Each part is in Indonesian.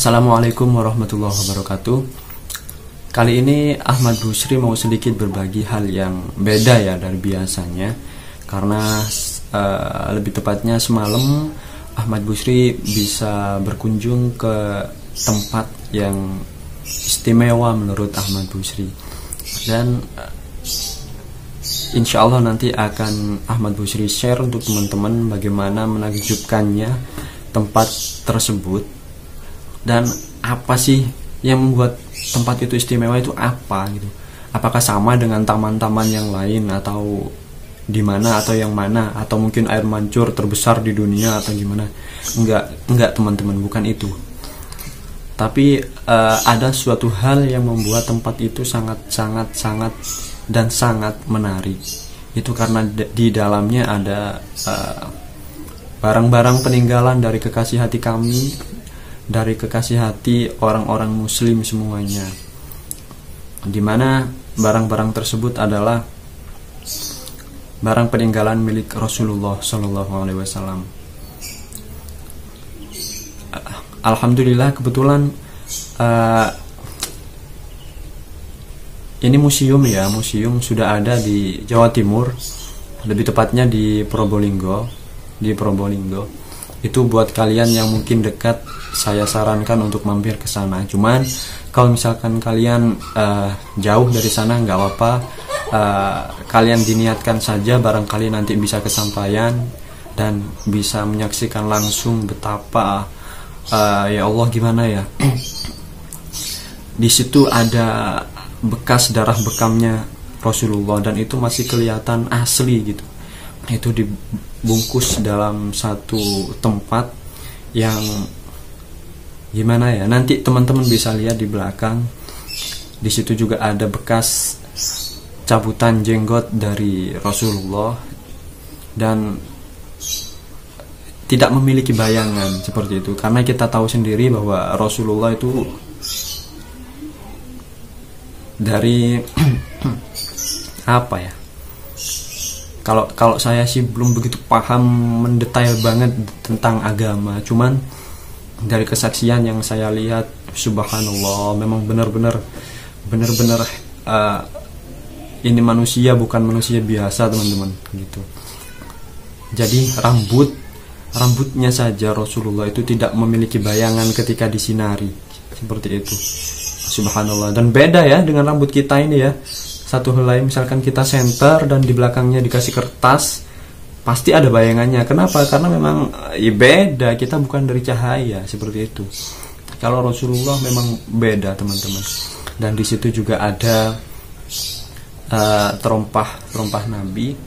Assalamualaikum warahmatullahi wabarakatuh. Kali ini Ahmad Busri mau sedikit berbagi hal yang beda ya dari biasanya. Karena lebih tepatnya semalam Ahmad Busri bisa berkunjung ke tempat yang istimewa menurut Ahmad Busri. Dan insya Allah nanti akan Ahmad Busri share untuk teman-teman bagaimana menakjubkannya tempat tersebut. Dan apa sih yang membuat tempat itu istimewa itu apa gitu? Apakah sama dengan taman-taman yang lain atau di mana atau yang mana, atau mungkin air mancur terbesar di dunia atau gimana? Enggak teman-teman, bukan itu. Tapi ada suatu hal yang membuat tempat itu sangat dan sangat menarik. Itu karena di dalamnya ada barang-barang peninggalan dari kekasih hati kami, dari kekasih hati orang-orang muslim semuanya, dimana barang-barang tersebut adalah barang peninggalan milik Rasulullah SAW. Alhamdulillah kebetulan ini museum sudah ada di Jawa Timur, lebih tepatnya di Probolinggo. Itu buat kalian yang mungkin dekat, saya sarankan untuk mampir ke sana. Cuman kalau misalkan kalian jauh dari sana nggak apa-apa, kalian diniatkan saja, barangkali nanti bisa kesampaian dan bisa menyaksikan langsung betapa ya Allah gimana ya. Di situ ada bekas darah bekamnya Rasulullah dan itu masih kelihatan asli gitu. Itu dibungkus dalam satu tempat yang gimana ya, nanti teman-teman bisa lihat di belakang. Di situ juga ada bekas cabutan jenggot dari Rasulullah dan tidak memiliki bayangan seperti itu, karena kita tahu sendiri bahwa Rasulullah itu dari apa ya, kalau saya sih belum begitu paham mendetail banget tentang agama. Cuman dari kesaksian yang saya lihat, subhanallah, memang benar-benar ini manusia, bukan manusia biasa teman-teman gitu. Jadi rambutnya saja Rasulullah itu tidak memiliki bayangan ketika disinari, seperti itu. Subhanallah. Dan beda ya dengan rambut kita ini ya. Satu helai misalkan kita senter dan di belakangnya dikasih kertas, pasti ada bayangannya. Kenapa? Karena memang ya beda, kita bukan dari cahaya, seperti itu. Kalau Rasulullah memang beda teman-teman. Dan di situ juga ada terompah Nabi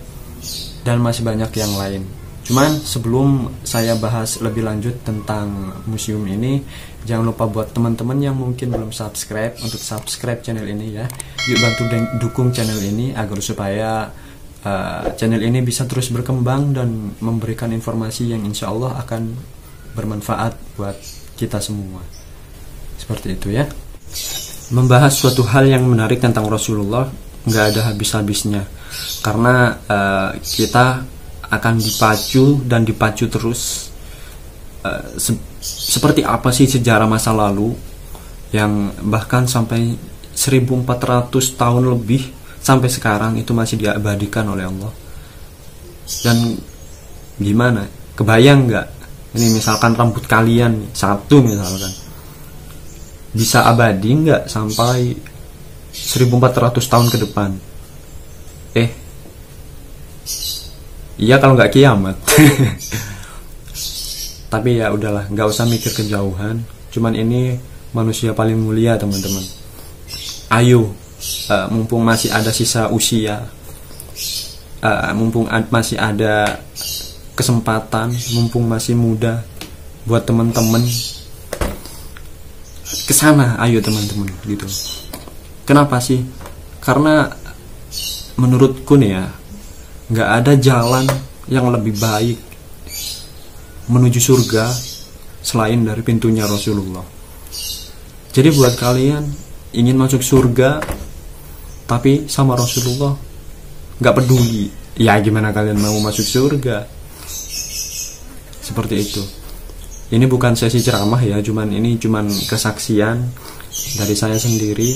dan masih banyak yang lain. Cuman sebelum saya bahas lebih lanjut tentang museum ini, jangan lupa buat teman-teman yang mungkin belum subscribe, untuk subscribe channel ini ya. Yuk bantu dukung channel ini agar supaya channel ini bisa terus berkembang dan memberikan informasi yang insya Allah akan bermanfaat buat kita semua. Seperti itu ya. Membahas suatu hal yang menarik tentang Rasulullah nggak ada habis-habisnya, karena kita akan dipacu terus. Seperti apa sih sejarah masa lalu yang bahkan sampai 1400 tahun lebih sampai sekarang itu masih diabadikan oleh Allah. Dan gimana, kebayang nggak ini misalkan rambut kalian satu misalkan bisa abadi nggak sampai 1400 tahun ke depan? Iya kalau nggak kiamat. Tapi ya udahlah, nggak usah mikir kejauhan. Cuman ini manusia paling mulia teman-teman. Ayo, mumpung masih ada sisa usia, mumpung masih ada kesempatan, mumpung masih muda, buat teman-teman kesana, ayo teman-teman gitu. Kenapa sih? Karena menurutku nih ya, nggak ada jalan yang lebih baik menuju surga selain dari pintunya Rasulullah. Jadi buat kalian ingin masuk surga tapi sama Rasulullah nggak peduli, ya gimana kalian mau masuk surga? Seperti itu. Ini bukan sesi ceramah ya, ini cuman kesaksian dari saya sendiri.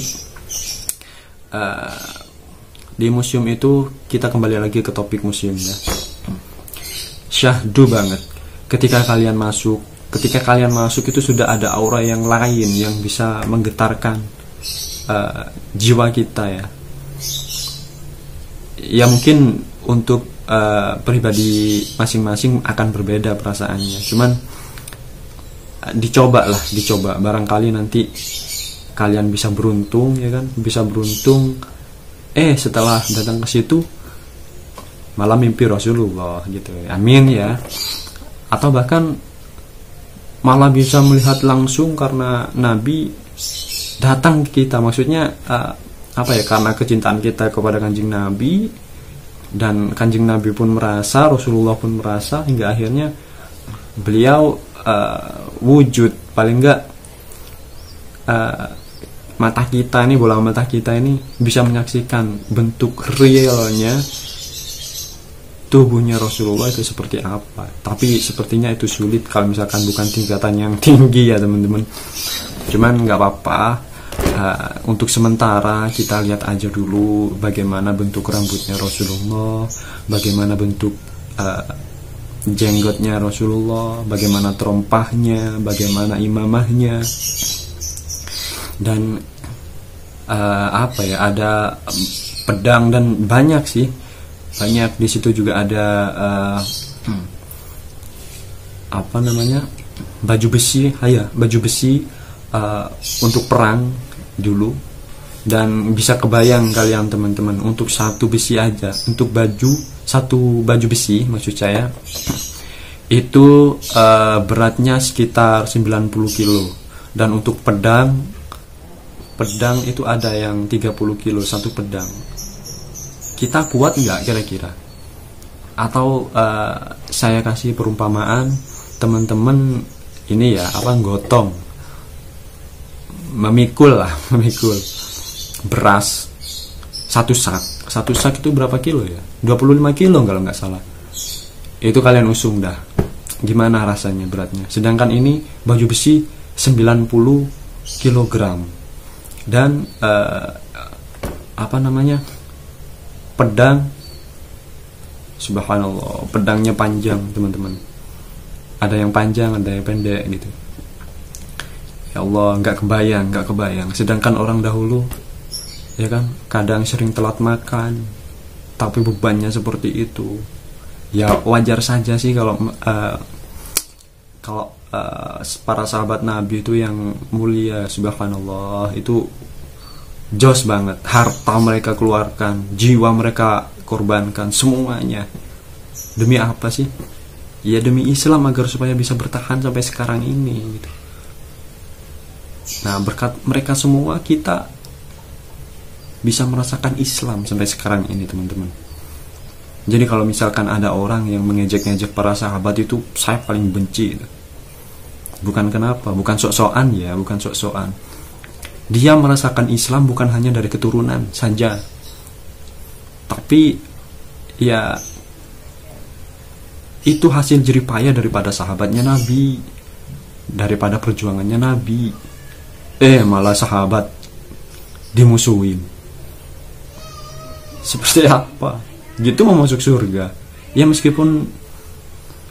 Di museum itu kita kembali lagi ke topik museum ya. Syahdu banget ketika kalian masuk itu sudah ada aura yang lain yang bisa menggetarkan jiwa kita ya. Ya mungkin untuk pribadi masing-masing akan berbeda perasaannya, cuman dicoba barangkali nanti kalian bisa beruntung ya kan, setelah datang ke situ malah mimpi Rasulullah gitu, amin ya. Atau bahkan malah bisa melihat langsung karena Nabi datang ke kita, maksudnya karena kecintaan kita kepada Kanjeng Nabi, dan Kanjeng Nabi pun merasa, Rasulullah pun merasa, hingga akhirnya beliau wujud. Paling enggak bola mata kita ini bisa menyaksikan bentuk realnya tubuhnya Rasulullah itu seperti apa. Tapi sepertinya itu sulit kalau misalkan bukan tingkatan yang tinggi ya teman-teman. Cuman nggak apa-apa, untuk sementara kita lihat aja dulu bagaimana bentuk rambutnya Rasulullah, bagaimana bentuk jenggotnya Rasulullah, bagaimana terompahnya, bagaimana imamahnya, dan ada pedang dan banyak di situ juga ada baju besi untuk perang dulu. Dan bisa kebayang kalian teman-teman, untuk satu baju besi maksud saya itu beratnya sekitar 90 kilo, dan untuk pedang itu ada yang 30 kilo satu pedang. Kita kuat nggak kira-kira? Atau saya kasih perumpamaan teman-teman ini ya, gotong, memikul beras satu sak itu berapa kilo ya? 25 kilo kalau nggak salah. Itu kalian usung dah, gimana rasanya beratnya. Sedangkan ini baju besi 90 kilogram. Dan pedang, subhanallah, pedangnya panjang teman-teman. Ada yang panjang, ada yang pendek gitu. Ya Allah, nggak kebayang. Sedangkan orang dahulu ya kan, kadang sering telat makan, tapi bebannya seperti itu. Ya wajar saja sih kalau para sahabat Nabi itu yang mulia, subhanallah, itu jos banget. Harta mereka keluarkan, jiwa mereka korbankan, semuanya. Demi apa sih? Ya demi Islam, agar supaya bisa bertahan sampai sekarang ini gitu. Nah, berkat mereka semua kita bisa merasakan Islam sampai sekarang ini teman-teman. Jadi kalau misalkan ada orang yang mengejek-ngejek para sahabat, itu saya paling benci gitu. Bukan sok-sokan. Dia merasakan Islam bukan hanya dari keturunan saja, tapi ya itu hasil jerih payah daripada sahabatnya Nabi, daripada perjuangannya Nabi. Malah sahabat dimusuhin. Seperti apa? Gitu mau masuk surga. Ya meskipun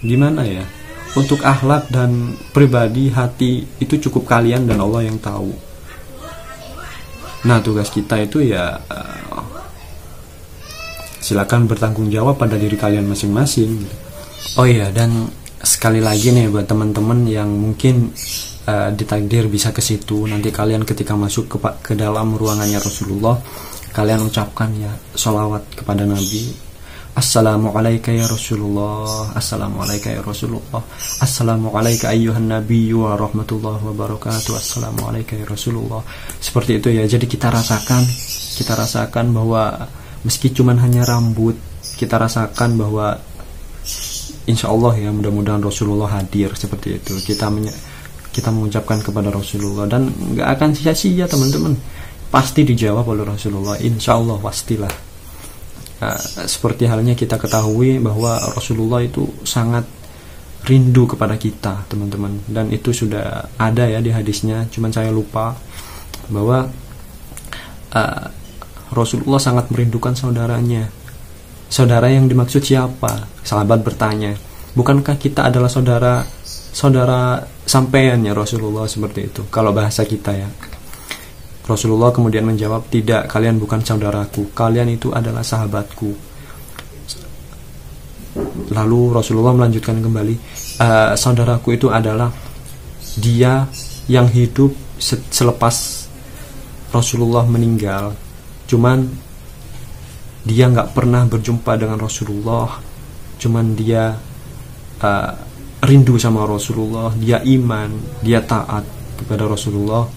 gimana ya, untuk akhlak dan pribadi hati itu cukup kalian dan Allah yang tahu. Nah, tugas kita itu ya silakan bertanggung jawab pada diri kalian masing-masing. Oh iya, dan sekali lagi nih buat teman-teman yang mungkin ditakdir bisa ke situ, nanti kalian ketika masuk ke dalam ruangannya Rasulullah, kalian ucapkan ya sholawat kepada Nabi. Assalamualaikum ya Rasulullah, Assalamualaikum ya Rasulullah, Assalamualaikum ayyuhan nabiyyu wa rahmatullahi wa barakatuh, Assalamualaikum ya Rasulullah. Seperti itu ya. Jadi kita rasakan bahwa meski cuman hanya rambut, kita rasakan bahwa insya Allah ya, mudah-mudahan Rasulullah hadir. Seperti itu kita mengucapkan kepada Rasulullah, dan nggak akan sia-sia teman-teman, pasti dijawab oleh Rasulullah, insya Allah pastilah. Seperti halnya kita ketahui bahwa Rasulullah itu sangat rindu kepada kita, teman-teman. Dan itu sudah ada ya di hadisnya, cuman saya lupa, bahwa Rasulullah sangat merindukan saudaranya. Saudara yang dimaksud siapa? Sahabat bertanya, bukankah kita adalah saudara sampeannya Rasulullah, seperti itu kalau bahasa kita ya. Rasulullah kemudian menjawab, tidak, kalian bukan saudaraku, kalian itu adalah sahabatku. Lalu Rasulullah melanjutkan kembali, saudaraku itu adalah dia yang hidup selepas Rasulullah meninggal, cuman dia nggak pernah berjumpa dengan Rasulullah, cuman dia rindu sama Rasulullah, dia iman, dia taat kepada Rasulullah,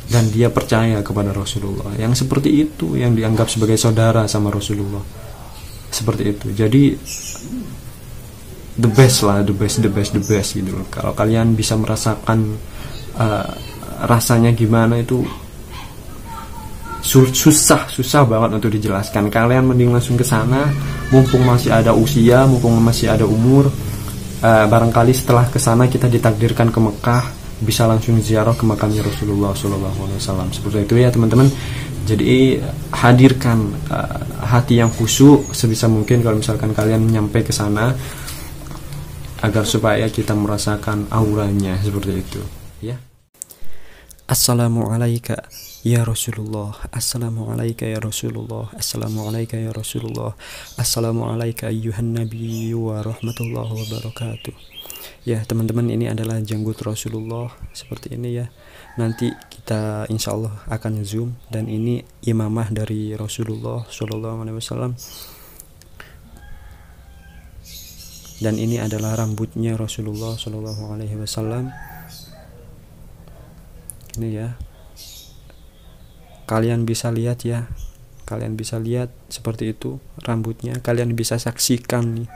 dan dia percaya kepada Rasulullah. Yang seperti itu yang dianggap sebagai saudara sama Rasulullah, seperti itu. Jadi the best gitu loh. Kalau kalian bisa merasakan rasanya gimana, itu susah banget untuk dijelaskan. Kalian mending langsung ke sana, mumpung masih ada usia, mumpung masih ada umur. Barangkali setelah ke sana kita ditakdirkan ke Mekah, bisa langsung ziarah ke makamnya Rasulullah SAW. Seperti itu ya teman-teman. Jadi hadirkan hati yang khusyuk sebisa mungkin kalau misalkan kalian nyampe ke sana, agar supaya kita merasakan auranya seperti itu ya. Assalamualaikum ya Rasulullah, Assalamualaikum ya Rasulullah, Assalamualaikum ya Rasulullah, Assalamualaikum ayyuhan nabi wa rahmatullahi wabarakatuh. Ya teman-teman, ini adalah janggut Rasulullah seperti ini ya. Nanti kita insya Allah akan zoom, dan ini imamah dari Rasulullah SAW. Dan ini adalah rambutnya Rasulullah SAW. Ini ya, kalian bisa lihat ya, kalian bisa lihat seperti itu rambutnya. Kalian bisa saksikan nih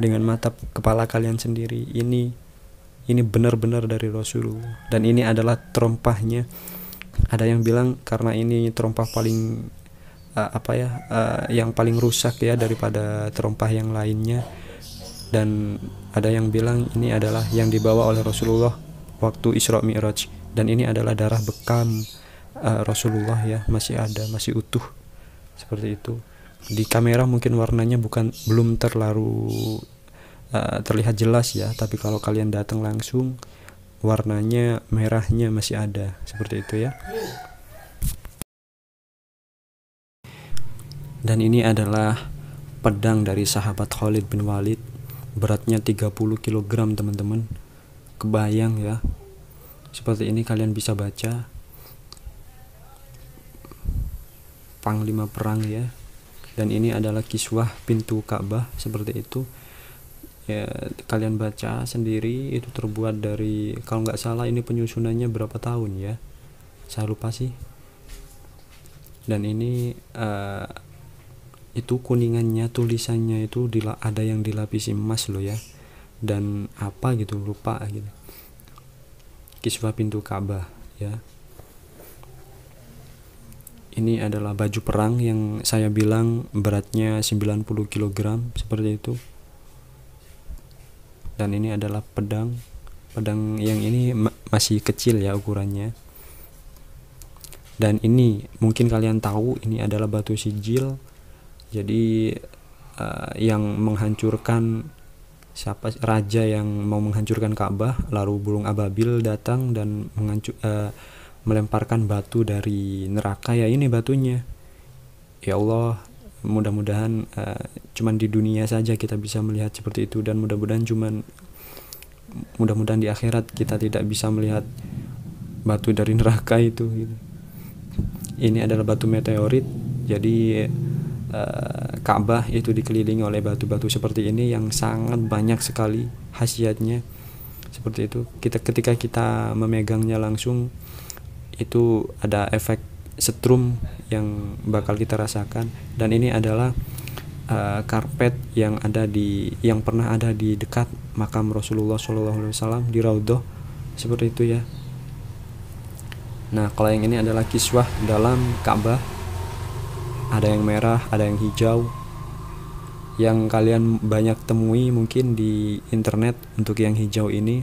dengan mata kepala kalian sendiri. Ini benar-benar dari Rasulullah. Dan ini adalah terompahnya. Ada yang bilang karena ini terompah paling yang paling rusak ya daripada terompah yang lainnya. Dan ada yang bilang ini adalah yang dibawa oleh Rasulullah waktu Isra Mi'raj. Dan ini adalah darah bekam Rasulullah ya, masih ada, masih utuh seperti itu. Di kamera mungkin warnanya belum terlalu terlihat jelas ya, tapi kalau kalian datang langsung, warnanya merahnya masih ada seperti itu ya. Dan ini adalah pedang dari sahabat Khalid bin Walid, beratnya 30 kg teman-teman. Kebayang ya, seperti ini kalian bisa baca panglima perang ya. Dan ini adalah kiswah pintu Ka'bah seperti itu ya, kalian baca sendiri. Itu terbuat dari, kalau nggak salah ini penyusunannya berapa tahun ya, saya lupa sih. Dan ini itu kuningannya, tulisannya itu ada yang dilapisi emas loh ya, dan apa gitu lupa gitu. Kiswah pintu Ka'bah ya. Ini adalah baju perang yang saya bilang beratnya 90 kg seperti itu. Dan ini adalah pedang yang ini masih kecil ya ukurannya. Dan ini mungkin kalian tahu, ini adalah batu sijil. Jadi yang menghancurkan raja yang mau menghancurkan Ka'bah, lalu burung ababil datang dan melemparkan batu dari neraka ya. Ini batunya ya Allah, mudah-mudahan cuman di dunia saja kita bisa melihat seperti itu, dan mudah-mudahan di akhirat kita tidak bisa melihat batu dari neraka itu gitu. Ini adalah batu meteorit. Jadi Ka'bah itu dikelilingi oleh batu-batu seperti ini yang sangat banyak sekali khasiatnya seperti itu. Ketika kita memegangnya langsung, itu ada efek setrum yang bakal kita rasakan. Dan ini adalah karpet yang pernah ada di dekat makam Rasulullah SAW di Raudhah seperti itu ya. Nah, kalau yang ini adalah kiswah dalam Ka'bah. Ada yang merah, ada yang hijau. yang kalian banyak temui mungkin di internet untuk yang hijau ini,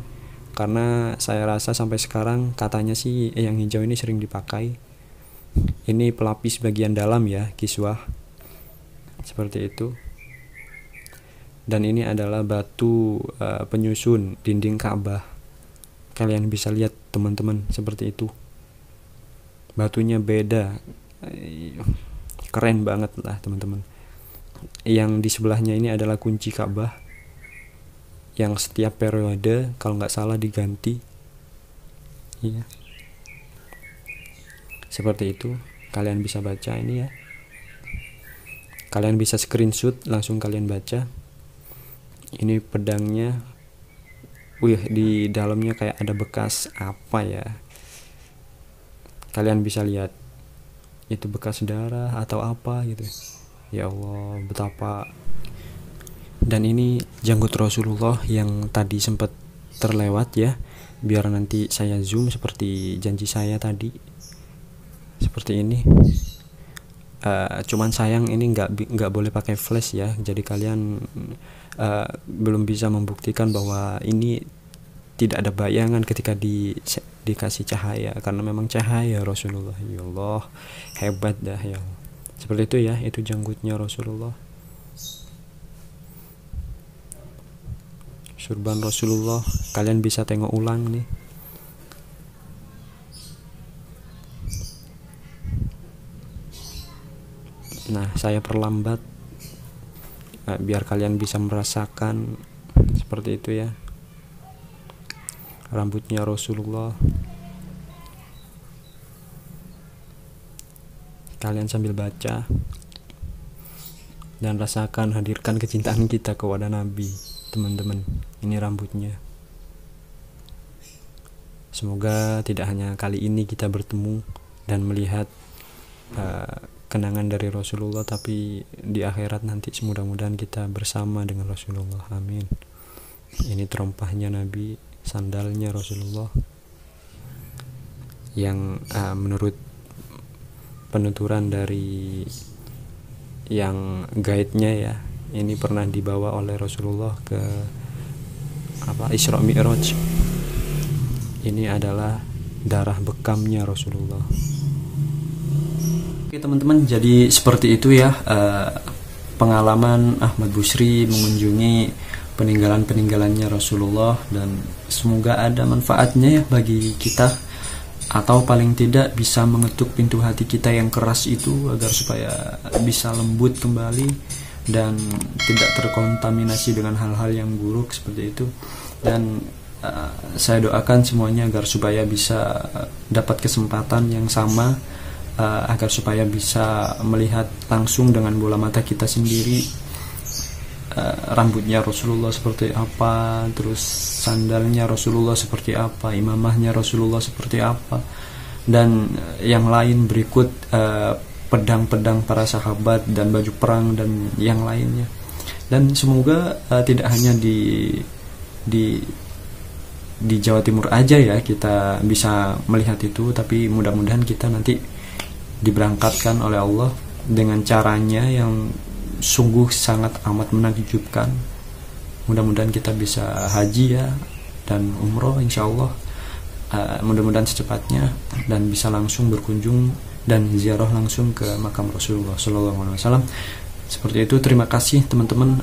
karena saya rasa sampai sekarang katanya sih yang hijau ini sering dipakai. Ini pelapis bagian dalam ya, kiswah seperti itu. Dan ini adalah batu penyusun dinding Ka'bah. Kalian bisa lihat teman-teman, seperti itu. Batunya beda, keren banget lah teman-teman. Yang di sebelahnya ini adalah kunci Ka'bah, yang setiap periode kalau nggak salah diganti. Iya, seperti itu. Kalian bisa baca ini ya. Kalian bisa screenshot, langsung kalian baca. Ini pedangnya. Wih, di dalamnya kayak ada bekas apa ya. Kalian bisa lihat. Itu bekas darah atau apa gitu. Ya Allah, betapa. Dan ini janggut Rasulullah yang tadi sempat terlewat ya. Biar nanti saya zoom seperti janji saya tadi. Seperti ini. Cuman sayang ini nggak boleh pakai flash ya. Jadi kalian belum bisa membuktikan bahwa ini tidak ada bayangan ketika dikasih cahaya, karena memang cahaya Rasulullah. Ya Allah, hebat dah ya Allah. Seperti itu ya, itu janggutnya Rasulullah. Surban Rasulullah, kalian bisa tengok ulang nih. Nah, saya perlambat biar kalian bisa merasakan seperti itu ya. Rambutnya Rasulullah. Kalian sambil baca dan rasakan, hadirkan kecintaan kita kepada Nabi, teman-teman. Ini rambutnya. Semoga tidak hanya kali ini kita bertemu dan melihat kenangan dari Rasulullah, tapi di akhirat nanti mudah-mudahan kita bersama dengan Rasulullah. Amin. Ini terompahnya Nabi, sandalnya Rasulullah, yang menurut penuturan dari yang guide-nya ya, ini pernah dibawa oleh Rasulullah ke Isra Mi'raj. Ini adalah darah bekamnya Rasulullah. Oke teman-teman, jadi seperti itu ya pengalaman Ahmad Bushri mengunjungi peninggalan-peninggalannya Rasulullah, dan semoga ada manfaatnya ya bagi kita, atau paling tidak bisa mengetuk pintu hati kita yang keras itu agar supaya bisa lembut kembali dan tidak terkontaminasi dengan hal-hal yang buruk seperti itu. Dan saya doakan semuanya agar supaya bisa dapat kesempatan yang sama, agar supaya bisa melihat langsung dengan bola mata kita sendiri rambutnya Rasulullah seperti apa, terus sandalnya Rasulullah seperti apa, imamahnya Rasulullah seperti apa, dan yang lain berikut pedang-pedang para sahabat dan baju perang dan yang lainnya. Dan semoga tidak hanya di Jawa Timur aja ya kita bisa melihat itu, tapi mudah-mudahan kita nanti diberangkatkan oleh Allah dengan caranya yang sungguh sangat amat menakjubkan. Mudah-mudahan kita bisa haji ya dan umroh insyaallah, mudah-mudahan secepatnya, dan bisa langsung berkunjung dan ziarah langsung ke makam Rasulullah SAW. Seperti itu. Terima kasih teman-teman,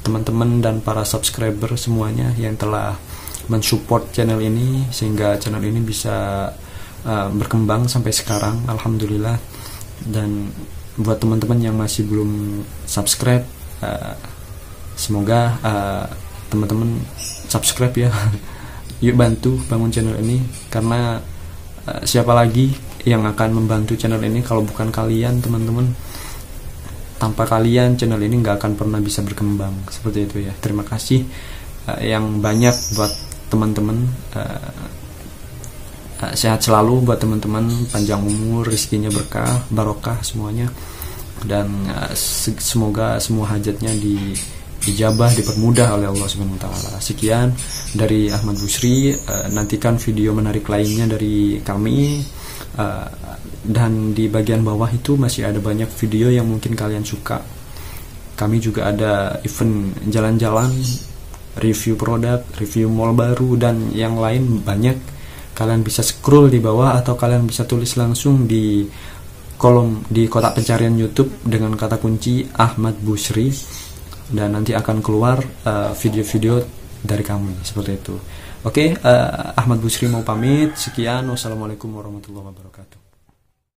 teman-teman dan para subscriber semuanya yang telah mensupport channel ini sehingga channel ini bisa berkembang sampai sekarang, alhamdulillah. Dan buat teman-teman yang masih belum subscribe, semoga teman-teman subscribe ya. Yuk bantu bangun channel ini, karena siapa lagi yang akan membantu channel ini kalau bukan kalian teman-teman. Tanpa kalian channel ini nggak akan pernah bisa berkembang. Seperti itu ya. Terima kasih yang banyak buat teman-teman. Sehat selalu buat teman-teman, panjang umur, rezekinya berkah, barokah semuanya, dan semoga semua hajatnya dijabah, dipermudah oleh Allah Subhanahu wa taala. Sekian dari Ahmad Bushri, nantikan video menarik lainnya dari kami, dan di bagian bawah itu masih ada banyak video yang mungkin kalian suka. Kami juga ada event jalan-jalan, review produk, review mall baru, dan yang lain banyak. Kalian bisa scroll di bawah atau kalian bisa tulis langsung di kolom di kotak pencarian YouTube dengan kata kunci Ahmad Bushri, dan nanti akan keluar video-video dari kami seperti itu. Oke, Ahmad Bushri mau pamit. Sekian, wassalamualaikum warahmatullahi wabarakatuh.